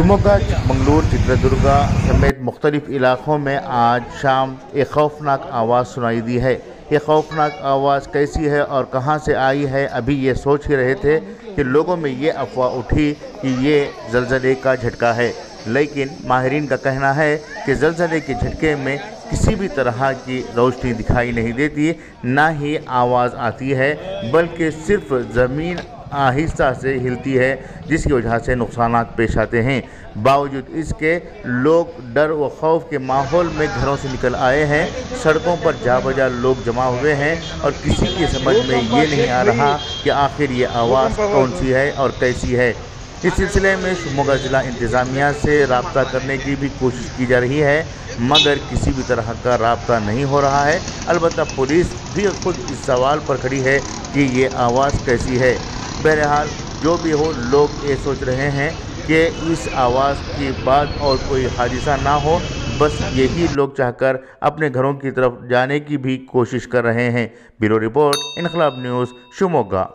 शिवमोगा, चिकमंगलूर, चित्रदुर्गा समेत मुख्तलिफ इलाकों में आज शाम एक खौफनाक आवाज़ सुनाई दी है। ये खौफनाक आवाज़ कैसी है और कहां से आई है, अभी ये सोच ही रहे थे कि लोगों में ये अफवाह उठी कि ये ज़लज़ले का झटका है। लेकिन माहिरीन का कहना है कि ज़लज़ले के झटके में किसी भी तरह की रोशनी दिखाई नहीं देती, ना ही आवाज़ आती है, बल्कि सिर्फ ज़मीन आहिस्ता से हिलती है, जिसकी वजह से नुकसानात पेश आते हैं। बावजूद इसके लोग डर व खौफ के माहौल में घरों से निकल आए हैं। सड़कों पर जा बजा लोग जमा हुए हैं और किसी की समझ में ये नहीं आ रहा कि आखिर ये आवाज़ कौन सी है और कैसी है। इस सिलसिले में शिवमोगा ज़िला इंतज़ामिया से रब्ता करने की भी कोशिश की जा रही है, मगर किसी भी तरह का रब्ता नहीं हो रहा है। अलबत्ता पुलिस भी खुद इस सवाल पर खड़ी है कि ये आवाज़ कैसी है। बहरहाल जो भी हो, लोग ये सोच रहे हैं कि इस आवाज़ के बाद और कोई हादसा ना हो, बस यही लोग चाहकर अपने घरों की तरफ जाने की भी कोशिश कर रहे हैं। ब्यूरो रिपोर्ट, इनकलाब न्यूज़, शिवमोगा।